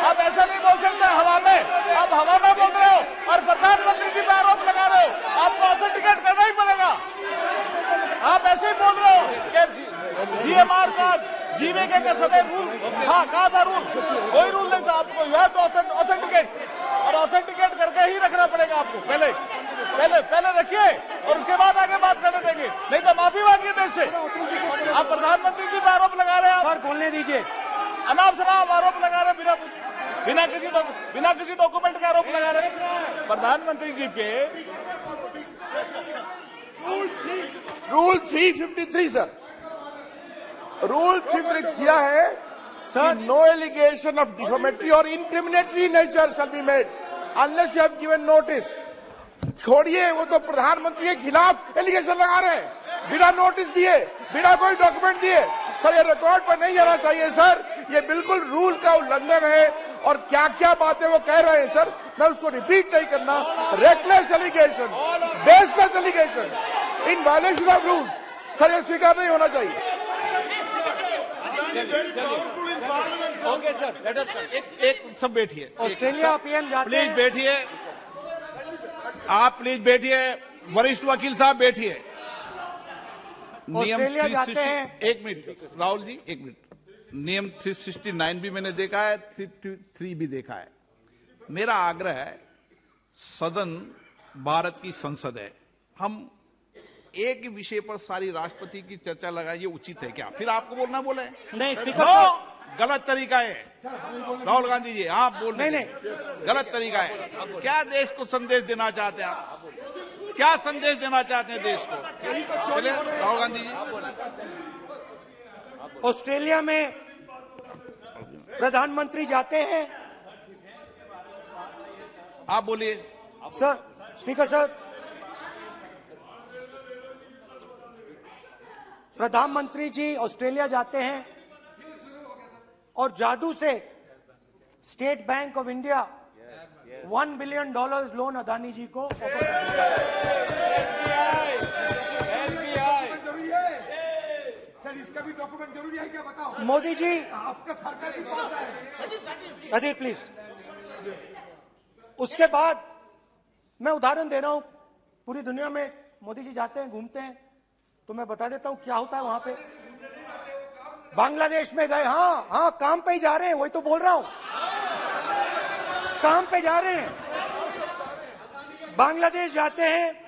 [SPEAKER 2] आप ऐसा नहीं बोल सकते हवा में, आप हवा में बोल रहे हो और प्रधानमंत्री जी पर आरोप लगा रहे हो। आपको ऑथेंटिकेट करना ही पड़ेगा। आप ऐसे ही बोल रहे हो कि जीएमआर का जीवीके का समय रूल हाँ कहा था, रूल कोई रूल नहीं था। आपको यू हैव टू ऑथेंटिकेट और ऑथेंटिकेट करके ही रखना पड़ेगा आपको। पहले रखिए और उसके बाद आगे बात करने देंगे, नहीं तो माफी मांगिए देश से। आप प्रधानमंत्री जी पर आरोप लगा रहे हैं,
[SPEAKER 1] सर बोलने दीजिए।
[SPEAKER 2] अनाप शनाप आरोप लगा रहे हैं, बिना किसी डॉक्यूमेंट के आरोप लगा रहे हैं प्रधानमंत्री जी पे।
[SPEAKER 4] रूल 353 सर, रूल 353 किया है sir, no allegation of defamatory और incriminatory nature shall be made unless you have given notice. छोड़िए, वो तो प्रधानमंत्री के खिलाफ एलिगेशन लगा रहे हैं बिना नोटिस दिए, बिना कोई डॉक्यूमेंट दिए। सर ये रिकॉर्ड पर नहीं आना चाहिए सर, ये बिल्कुल रूल का उल्लंघन है। और क्या क्या बातें वो कह रहे हैं सर, मैं उसको रिपीट नहीं करना। Reckless allegation, baseless allegation in violation of rules, sir ये स्वीकार नहीं होना चाहिए।
[SPEAKER 2] ओके सर, लेट अस
[SPEAKER 3] एक सब बैठिए,
[SPEAKER 1] ऑस्ट्रेलिया पीएम जाते
[SPEAKER 3] प्लीज
[SPEAKER 1] हैं।
[SPEAKER 3] बैठिए, आप प्लीज बैठिए, वरिष्ठ वकील साहब बैठिए।
[SPEAKER 1] ऑस्ट्रेलिया जाते हैं।
[SPEAKER 3] एक मिनट राहुल जी, एक मिनट। नियम 369 भी मैंने देखा है, 333 भी देखा है। मेरा आग्रह है, सदन भारत की संसद है, हम एक ही विषय पर सारी राष्ट्रपति की चर्चा लगाए, ये उचित है क्या? फिर आपको बोलना बोले
[SPEAKER 1] नहीं स्पीकर,
[SPEAKER 3] गलत तरीका है राहुल गांधी जी, आप बोल रहे
[SPEAKER 1] नहीं,
[SPEAKER 3] गलत तरीका है। क्या देश को संदेश देना चाहते हैं आप? क्या संदेश देना चाहते हैं देश को? चलिए राहुल गांधी जी।
[SPEAKER 1] ऑस्ट्रेलिया में प्रधानमंत्री जाते हैं।
[SPEAKER 3] आप बोलिए
[SPEAKER 1] सर, स्पीकर सर, प्रधानमंत्री जी ऑस्ट्रेलिया जाते हैं और जादू से State Bank of India $1 billion loan Adani ji को ऑफर कर
[SPEAKER 5] सर इसका भी डॉक्यूमेंट जरूरी है क्या, बताओ।
[SPEAKER 1] मोदी जी,
[SPEAKER 5] आपका सरकार की पास है।
[SPEAKER 1] अधीर प्लीज। उसके बाद मैं उदाहरण दे रहा हूं, पूरी दुनिया में मोदी जी जाते हैं, घूमते हैं, तो मैं बता देता हूं क्या होता है वहां पे। बांग्लादेश में गए, हाँ काम पे ही जा रहे हैं, वही तो बोल रहा हूं, काम पे जा रहे हैं। बांग्लादेश जाते हैं,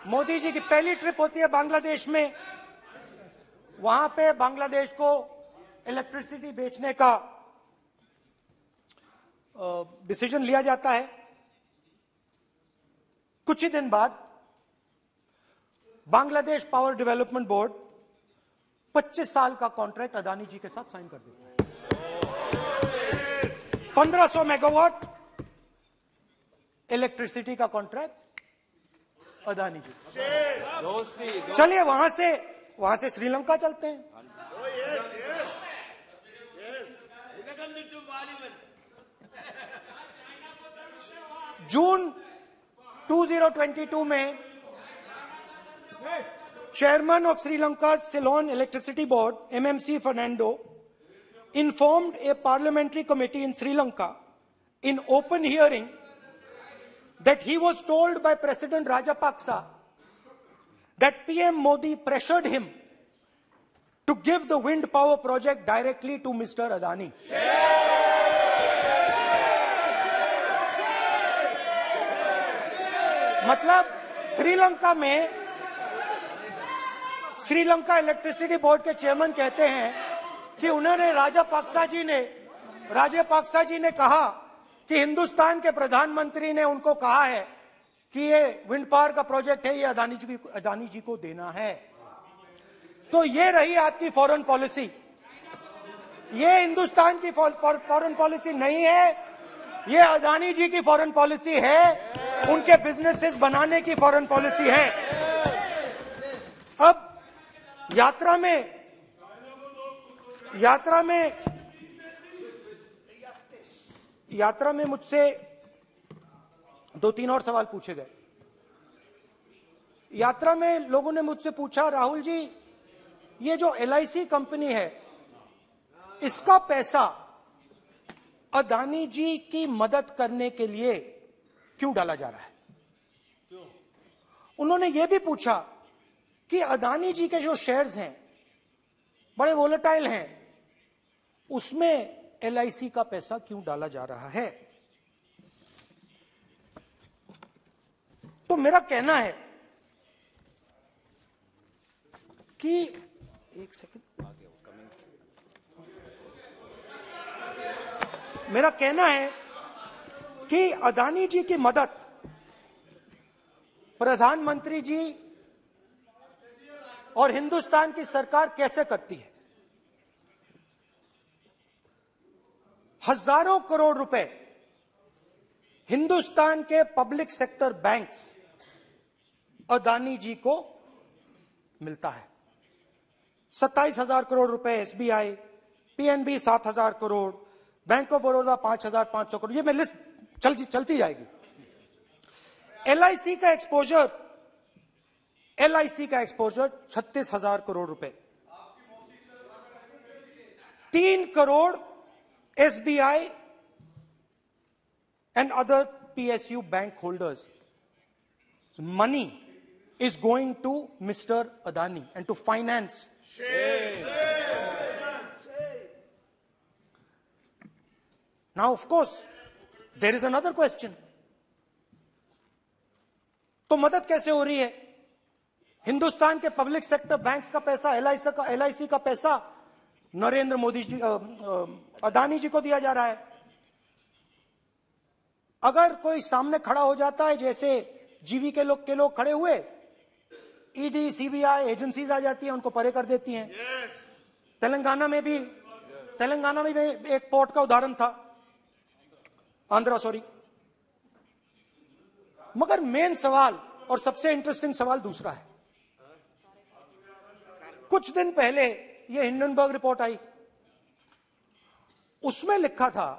[SPEAKER 1] मोदी जी की पहली ट्रिप होती है बांग्लादेश में। वहां पे बांग्लादेश को इलेक्ट्रिसिटी बेचने का डिसीजन लिया जाता है। कुछ ही दिन बाद बांग्लादेश पावर डेवलपमेंट बोर्ड 25 साल का कॉन्ट्रैक्ट अदानी जी के साथ साइन कर देता है। 1500 मेगावाट इलेक्ट्रिसिटी का कॉन्ट्रैक्ट अदानी जी। चलिए वहां से श्रीलंका चलते हैं। जून 2022 में Chairman of Sri Lanka's Ceylon Electricity Board, MMC Fernando, informed a parliamentary committee in Sri Lanka in open hearing that he was told by President Rajapaksa that PM Modi pressured him to give the wind power project directly to Mr. Adani. मतलब श्रीलंका इलेक्ट्रिसिटी बोर्ड के चेयरमैन कहते हैं कि उन्होंने राजापाक्सा जी ने कहा कि हिंदुस्तान के प्रधानमंत्री ने उनको कहा है कि ये विंड पावर का प्रोजेक्ट है, ये अदानी जी को देना है। तो ये रही आपकी फॉरेन पॉलिसी। ये हिंदुस्तान की फॉरेन पॉलिसी नहीं है, ये अदानी जी की फॉरेन पॉलिसी है, उनके बिजनेसेस बनाने की फॉरेन पॉलिसी है। अब यात्रा में मुझसे 2-3 और सवाल पूछे गए। यात्रा में लोगों ने मुझसे पूछा, राहुल जी ये जो LIC कंपनी है इसका पैसा अदानी जी की मदद करने के लिए क्यों डाला जा रहा है? उन्होंने यह भी पूछा कि अदानी जी के जो शेयर्स हैं बड़े वोलेटाइल हैं, उसमें LIC का पैसा क्यों डाला जा रहा है? तो मेरा कहना है कि एक सेकंड, मेरा कहना है कि अदानी जी की मदद प्रधानमंत्री जी और हिंदुस्तान की सरकार कैसे करती है। हजारों करोड़ रुपए हिंदुस्तान के public sector banks Adani ji को मिलता है। 27,000 करोड़ रुपए SBI, PNB 7,000 crore, bank of Baroda 5,500 crore, ये मैं लिस्ट चलती जाएगी। LIC का एक्सपोजर 36,000 करोड़ रुपए, 3 crore SBI and other PSU bank holders. Money is going to Mr. Adani and to finance. Now, of course, there is another question. तो मदद कैसे हो रही है? हिंदुस्तान के पब्लिक सेक्टर बैंक्स का पैसा, LIC का पैसा नरेंद्र मोदी जी, अदानी जी को दिया जा रहा है। अगर कोई सामने खड़ा हो जाता है, जैसे जीवी के लोग खड़े हुए, ED, CBI एजेंसीज आ जाती हैं, उनको परे कर देती हैं। तेलंगाना में भी एक पोर्ट का उदाहरण था, मगर मेन सवाल और सबसे इंटरेस्टिंग सवाल दूसरा है। कुछ दिन पहले ये हिंडनबर्ग रिपोर्ट आई, उसमें लिखा था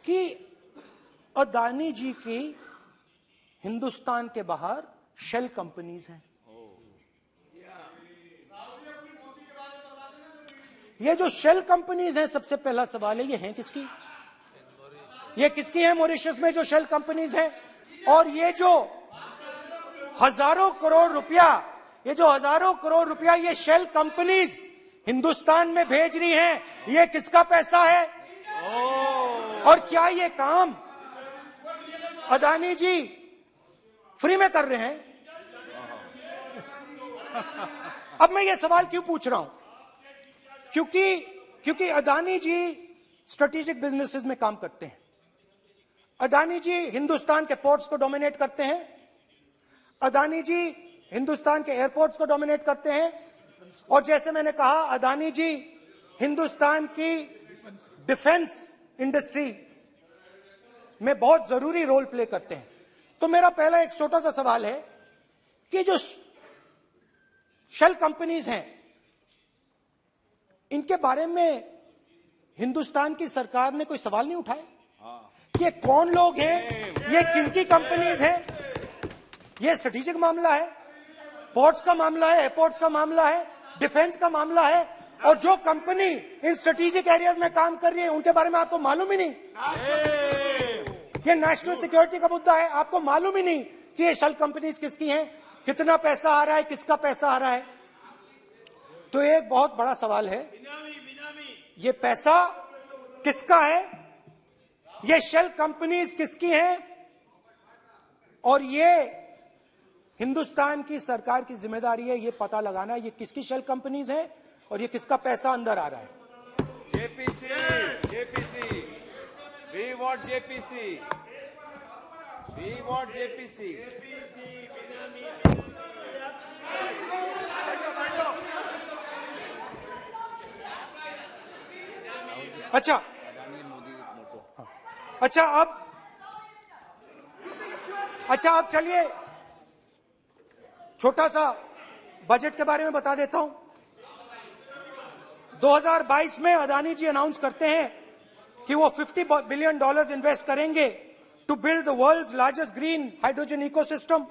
[SPEAKER 1] कि अदानी जी की हिंदुस्तान के बाहर शेल कंपनीज हैं। ये जो शेल कंपनीज हैं, सबसे पहला सवाल है, ये हैं किसकी? ये किसकी है मॉरिशस में जो शेल कंपनीज हैं? और ये जो हजारों करोड़ रुपया ये शेल कंपनीज हिंदुस्तान में भेज रही हैं, ये किसका पैसा है? और क्या ये काम अदानी जी फ्री में कर रहे हैं? अब मैं ये सवाल क्यों पूछ रहा हूं? क्योंकि अदानी जी स्ट्रेटेजिक बिजनेसेस में काम करते हैं। अदानी जी हिंदुस्तान के पोर्ट्स को डोमिनेट करते हैं, अदानी जी हिंदुस्तान के एयरपोर्ट्स को डोमिनेट करते हैं, और जैसे मैंने कहा, अदानी जी हिंदुस्तान की डिफेंस इंडस्ट्री में बहुत जरूरी रोल प्ले करते हैं। तो मेरा पहला एक छोटा सा सवाल है कि जो शेल कंपनीज हैं, इनके बारे में हिंदुस्तान की सरकार ने कोई सवाल नहीं उठाया? ये कौन लोग हैं, ये किनकी कंपनीज हैं? ये स्ट्रेटेजिक मामला है, पोर्ट्स का मामला है, एयरपोर्ट्स का मामला है, डिफेंस का मामला है, और जो कंपनी इन स्ट्रेटेजिक एरियाज में काम कर रही है उनके बारे में आपको मालूम ही नहीं। ये नेशनल सिक्योरिटी का मुद्दा है, आपको मालूम ही नहीं कि ये शेल कंपनीज किसकी हैं, कितना पैसा आ रहा है, किसका पैसा आ रहा है। तो एक बहुत बड़ा सवाल है, ये पैसा किसका है, ये शेल कंपनीज किसकी हैं, और ये हिंदुस्तान की सरकार की जिम्मेदारी है ये पता लगाना ये किसकी शेल कंपनीज हैं और ये किसका पैसा अंदर आ रहा है।
[SPEAKER 2] JPC, we want JPC. We want JPC.
[SPEAKER 1] अच्छा अब चलिए छोटा सा बजट के बारे में बता देता हूं। 2022 में अदानी जी अनाउंस करते हैं कि वो $50 बिलियन इन्वेस्ट करेंगे to build the world's largest green hydrogen ecosystem.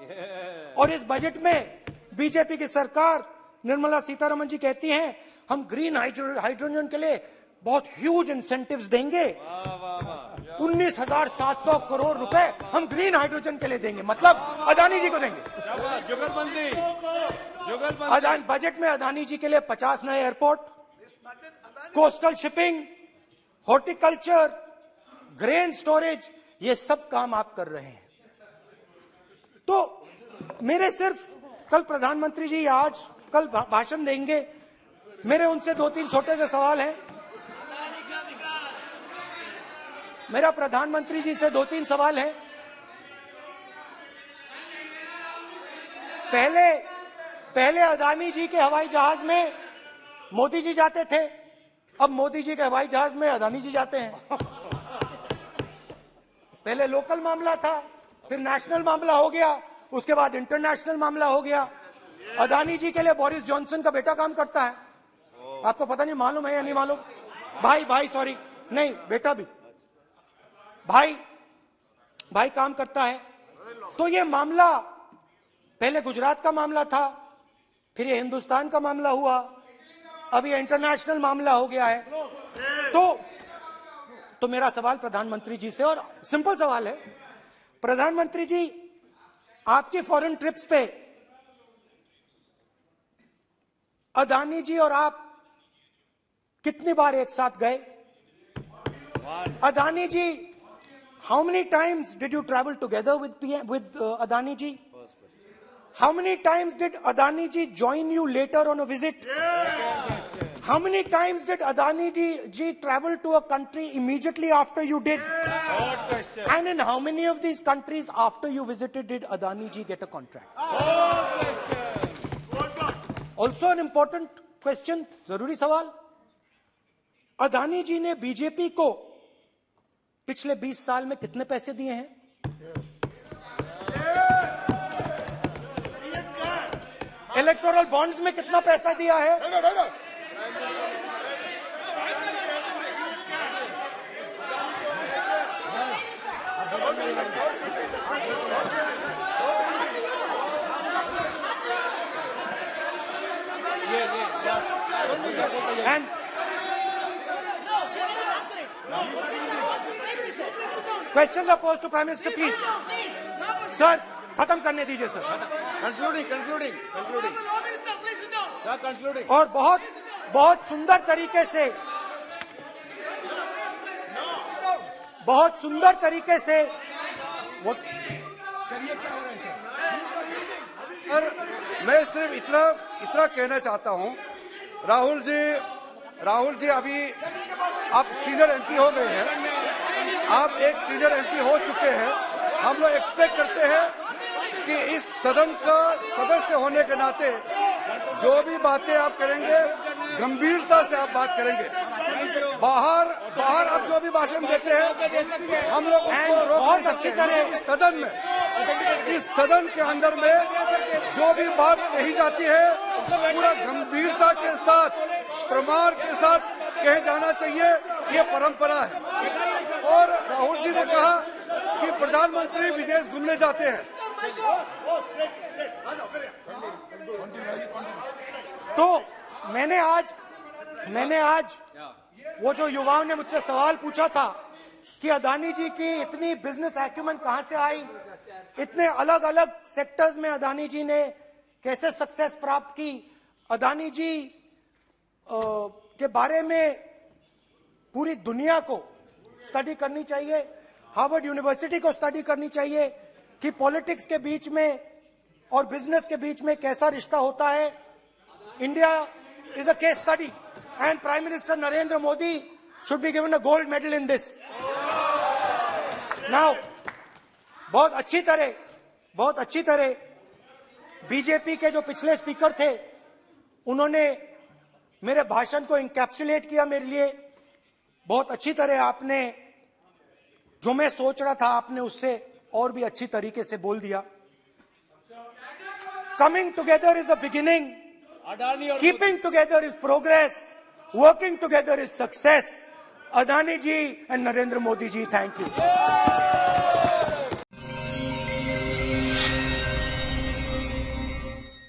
[SPEAKER 1] और इस बजट में बीजेपी की सरकार निर्मला सीतारमण जी कहती हैं हम ग्रीन हाइड्रोजन के लिए बहुत ह्यूज इंसेंटिव्स देंगे, 19,700 करोड़ रुपए हम ग्रीन हाइड्रोजन के लिए देंगे, मतलब अदानी जी को देंगे। बजट में अदानी जी के लिए 50 नए airport, coastal shipping, horticulture, grain storage, ये सब काम आप कर रहे हैं। तो मेरे सिर्फ कल प्रधानमंत्री जी आज कल भाषण देंगे, मेरे उनसे 2-3 छोटे से सवाल हैं। मेरा प्रधानमंत्री जी से 2-3 सवाल हैं। पहले अदानी जी के हवाई जहाज में मोदी जी जाते थे, अब मोदी जी के हवाई जहाज में अदानी जी जाते हैं। पहले लोकल मामला था, फिर नेशनल मामला हो गया, उसके बाद इंटरनेशनल मामला हो गया। अदानी जी के लिए बोरिस जॉनसन का बेटा काम करता है, आपको पता नहीं मालूम है या नहीं मालूम? भाई सॉरी, नहीं बेटा भी, भाई काम करता है। तो ये मामला पहले गुजरात का मामला था, फिर ये हिंदुस्तान का मामला हुआ, अब ये इंटरनेशनल मामला हो गया है। तो मेरा सवाल प्रधानमंत्री जी से, और सिंपल सवाल है, प्रधानमंत्री जी आपकी फॉरेन ट्रिप्स पे अदानी जी और आप कितनी बार एक साथ गए? अदानी जी, how many times did you travel together with Adani ji? How many times did Adani ji join you later on a visit? How many times did Adani ji travel to a country immediately after you did? And in how many of these countries after you visited did Adani ji get a contract? Also an important question, जरूरी सवाल, अदानी जी ने बीजेपी को पिछले 20 साल में कितने पैसे दिए हैं? इलेक्टोरल बॉन्ड्स में कितना पैसा दिया है? And questions are posed to Prime Minister, please. Sir, खत्म करने दीजिए सर।
[SPEAKER 2] Concluding.
[SPEAKER 1] और बहुत सुंदर तरीके से वो
[SPEAKER 5] और मैं सिर्फ इतना कहना चाहता हूं, राहुल जी अभी आप सीनियर एमपी हो गए हैं, आप एक सीनियर एमपी हो चुके हैं। हम लोग एक्सपेक्ट करते हैं कि इस सदन का सदस्य होने के नाते जो भी बातें आप करेंगे गंभीरता से आप बात करेंगे। बाहर आप जो भी भाषण देते हैं हम लोग उसको रोक नहीं सकते हैं। इस सदन के अंदर में जो भी बात कही जाती है पूरा गंभीरता के साथ, प्रमाण के साथ कहे जाना चाहिए, ये परंपरा है। और राहुल जी ने कहा कि प्रधानमंत्री विदेश घूमने जाते हैं।
[SPEAKER 1] तो मैंने आज वो जो युवाओं ने मुझसे सवाल पूछा था कि अदानी जी की इतनी बिजनेस एक्यूमेंट कहां से आई, इतने अलग अलग सेक्टर्स में अदानी जी ने कैसे सक्सेस प्राप्त की, अदानी जी के बारे में पूरी दुनिया को स्टडी करनी चाहिए, हार्वर्ड यूनिवर्सिटी को स्टडी करनी चाहिए कि पॉलिटिक्स के बीच में और बिजनेस के बीच में कैसा रिश्ता होता है. India is a case study and prime minister Narendra Modi should be given a gold medal in this. Now बहुत अच्छी तरह बीजेपी के जो पिछले स्पीकर थे उन्होंने मेरे भाषण को इंकैप्सुलेट किया मेरे लिए. बहुत अच्छी तरह आपने जो मैं सोच रहा था आपने उससे और भी अच्छी तरीके से बोल दिया. Coming together is a beginning,
[SPEAKER 2] Adani और
[SPEAKER 1] keeping together is progress, working together is success. Adani ji and Narendra Modi ji, thank you.